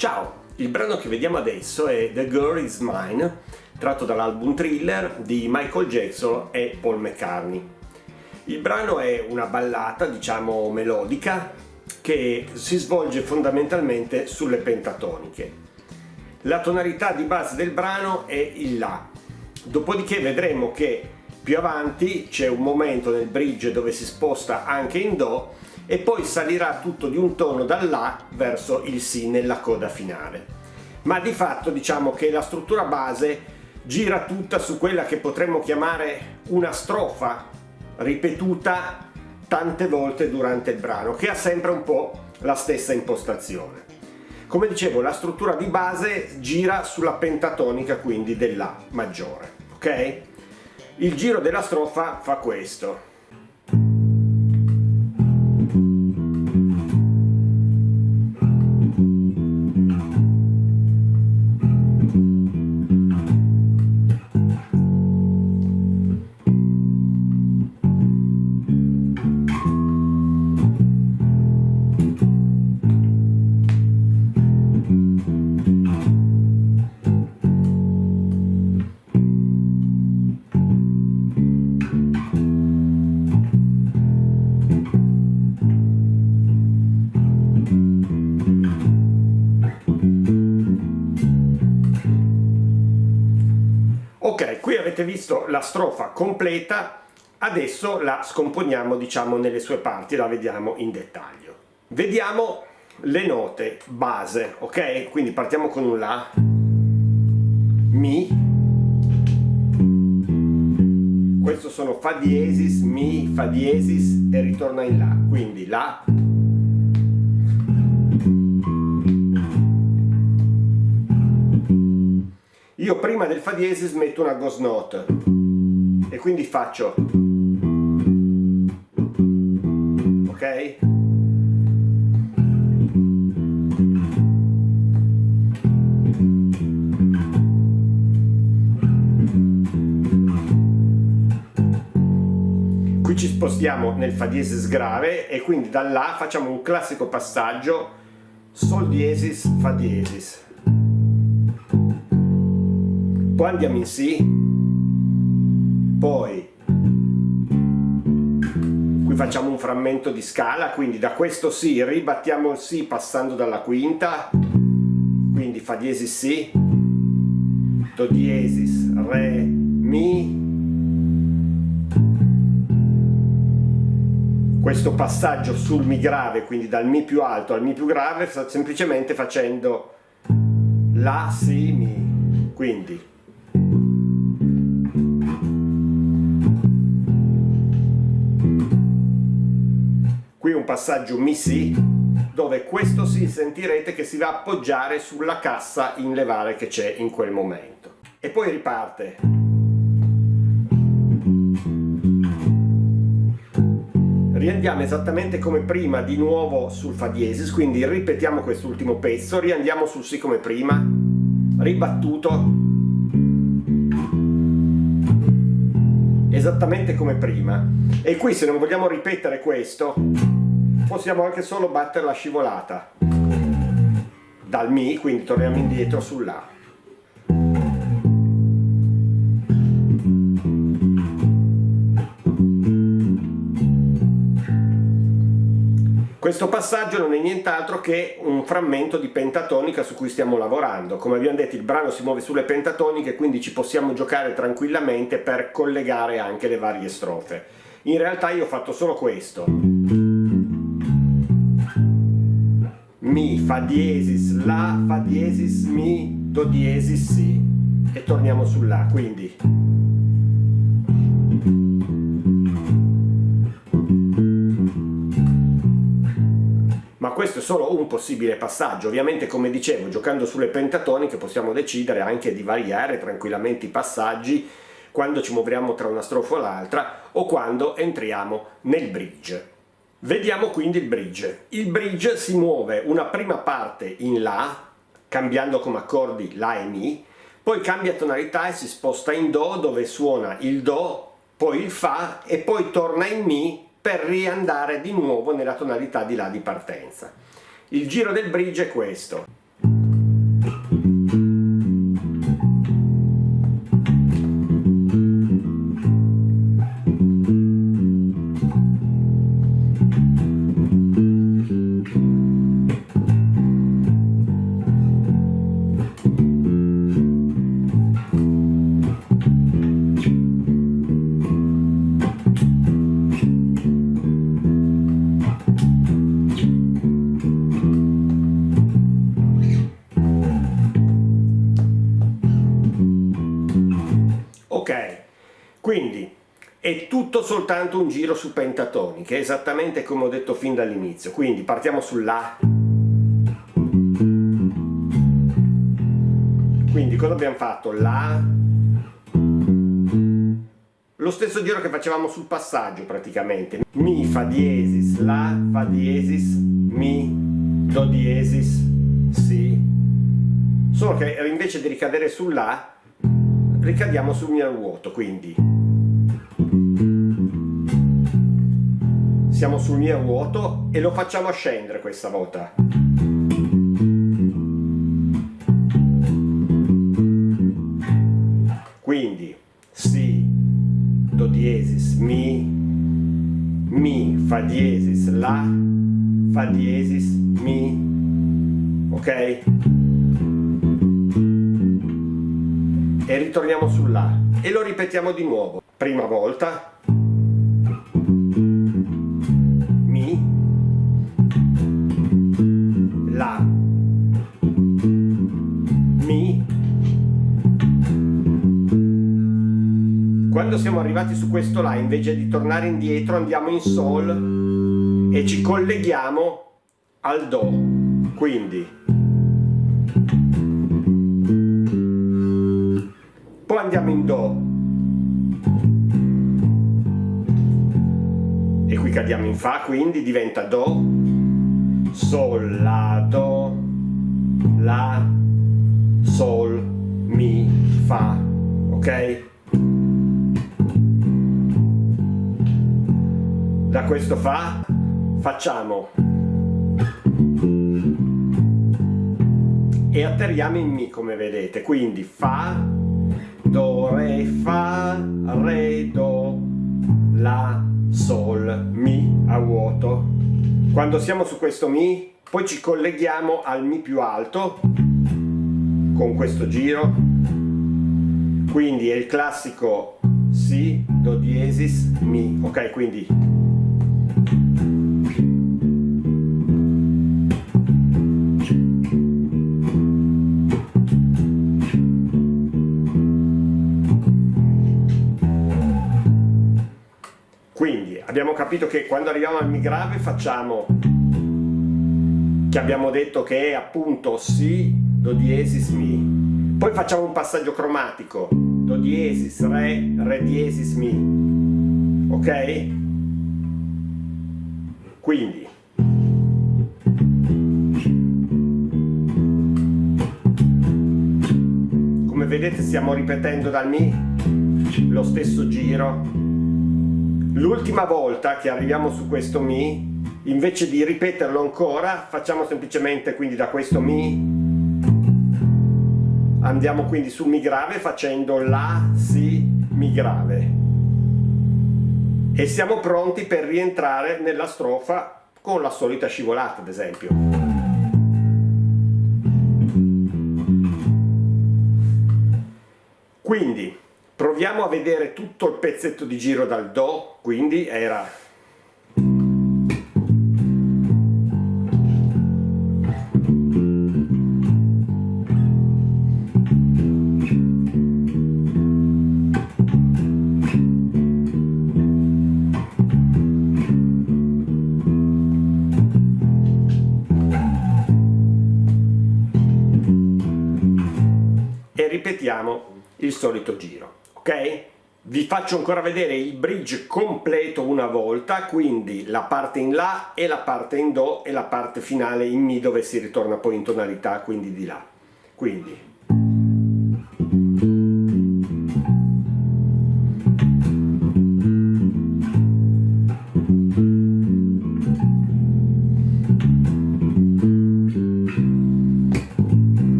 Ciao, il brano che vediamo adesso è The Girl Is Mine, tratto dall'album Thriller di Michael Jackson e Paul McCartney. Il brano è una ballata, diciamo melodica, che si svolge fondamentalmente sulle pentatoniche. La tonalità di base del brano è il La, dopodiché vedremo che più avanti c'è un momento nel bridge dove si sposta anche in Do e poi salirà tutto di un tono dal La verso il Si nella coda finale. Ma di fatto diciamo che la struttura base gira tutta su quella che potremmo chiamare una strofa ripetuta tante volte durante il brano, che ha sempre un po' la stessa impostazione. Come dicevo, la struttura di base gira sulla pentatonica, quindi del La maggiore, ok? Il giro della strofa fa questo. Ok, qui avete visto la strofa completa, adesso la scomponiamo diciamo nelle sue parti, la vediamo in dettaglio. Vediamo le note base, ok? Quindi partiamo con un La, Mi, questo sono Fa diesis, Mi, Fa diesis e ritorna in La, quindi La, io prima del Fa diesis metto una ghost note e quindi faccio, ok? Qui ci spostiamo nel Fa diesis grave e quindi da là facciamo un classico passaggio Sol diesis, Fa diesis. Poi andiamo in Si, poi qui facciamo un frammento di scala, quindi da questo Si ribattiamo il Si passando dalla quinta, quindi Fa diesis Si, Do diesis, Re, Mi, questo passaggio sul Mi grave, quindi dal Mi più alto al Mi più grave, semplicemente facendo La, Si, Mi, quindi qui un passaggio Mi-Si, dove questo Si sentirete che si va a appoggiare sulla cassa in levare che c'è in quel momento. E poi riparte. Riandiamo esattamente come prima di nuovo sul Fa diesis, quindi ripetiamo quest'ultimo pezzo, riandiamo sul Si come prima, ribattuto, esattamente come prima. E qui se non vogliamo ripetere questo possiamo anche solo battere la scivolata dal Mi, quindi torniamo indietro sul La. Questo passaggio non è nient'altro che un frammento di pentatonica su cui stiamo lavorando. Come abbiamo detto, il brano si muove sulle pentatoniche, quindi ci possiamo giocare tranquillamente per collegare anche le varie strofe. In realtà io ho fatto solo questo. Mi, Fa diesis, La, Fa diesis, Mi, Do diesis, Si e torniamo sul La, quindi ma questo è solo un possibile passaggio. Ovviamente, come dicevo, giocando sulle pentatoniche possiamo decidere anche di variare tranquillamente i passaggi quando ci muoviamo tra una strofa o l'altra o quando entriamo nel bridge. Vediamo quindi il bridge. Il bridge si muove una prima parte in La, cambiando come accordi La e Mi, poi cambia tonalità e si sposta in Do, dove suona il Do, poi il Fa e poi torna in Mi per riandare di nuovo nella tonalità di La di partenza. Il giro del bridge è questo. Quindi è tutto soltanto un giro su pentatoni, che è esattamente come ho detto fin dall'inizio. Quindi partiamo sull'A. Quindi cosa abbiamo fatto? La, lo stesso giro che facevamo sul passaggio praticamente. Mi, fa diesis, la, fa diesis, mi, do diesis, si. Solo che invece di ricadere sull'A ricadiamo sul Mi al vuoto, quindi siamo sul Mi al vuoto e lo facciamo scendere questa volta. Quindi Si, Do diesis, Mi, fa diesis, La, fa diesis, Mi, ok? E ritorniamo sull'A e lo ripetiamo di nuovo. Prima volta Mi, La, Mi. Quando siamo arrivati su questo La, invece di tornare indietro andiamo in Sol e ci colleghiamo al Do. Quindi poi andiamo in Do e qui cadiamo in Fa, quindi diventa Do, Sol, La, Do, La, Sol, Mi, Fa, ok? Da questo Fa facciamo e atterriamo in Mi, come vedete, quindi Fa, Do, Re, Fa, Re, Do, La, Sol, Mi a vuoto. Quando siamo su questo Mi, poi ci colleghiamo al Mi più alto con questo giro, quindi è il classico Si, Do diesis, Mi, ok? Quindi abbiamo capito che quando arriviamo al Mi grave facciamo, che abbiamo detto che è appunto Si, Do diesis, Mi. Poi facciamo un passaggio cromatico, Do diesis, Re, Re diesis, Mi. Ok? Quindi come vedete stiamo ripetendo dal Mi lo stesso giro. L'ultima volta che arriviamo su questo Mi, invece di ripeterlo ancora, facciamo semplicemente quindi da questo Mi, andiamo quindi su Mi grave facendo La, Si, Mi grave. E siamo pronti per rientrare nella strofa con la solita scivolata, ad esempio. Quindi proviamo a vedere tutto il pezzetto di giro dal Do, quindi era e ripetiamo il solito giro. Ok? Vi faccio ancora vedere il bridge completo una volta, quindi la parte in La e la parte in Do e la parte finale in Mi dove si ritorna poi in tonalità, quindi di La. Quindi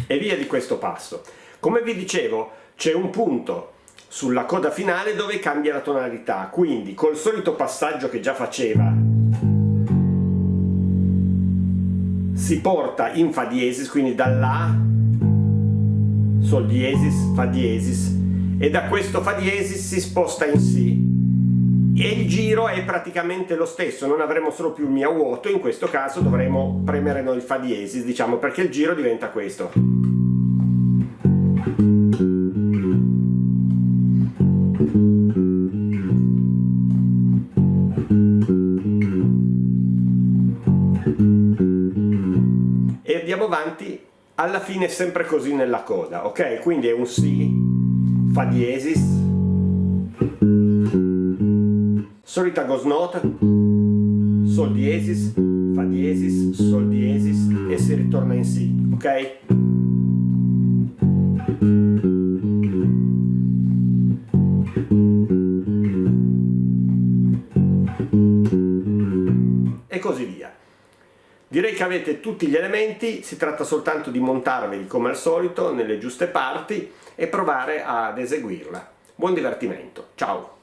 e via di questo passo. Come vi dicevo, c'è un punto sulla coda finale dove cambia la tonalità, quindi col solito passaggio che già faceva, si porta in fa diesis, quindi dall'A, sol diesis, fa diesis, e da questo fa diesis si sposta in Si, e il giro è praticamente lo stesso, non avremo solo più il Mi a vuoto, in questo caso dovremo premere noi il fa diesis, diciamo, perché il giro diventa questo. E andiamo avanti, alla fine è sempre così nella coda, ok? Quindi è un Si, fa diesis, solita ghost note, sol diesis, fa diesis, sol diesis e si ritorna in Si, ok? E così via. Direi che avete tutti gli elementi, si tratta soltanto di montarveli come al solito nelle giuste parti e provare ad eseguirla. Buon divertimento, ciao!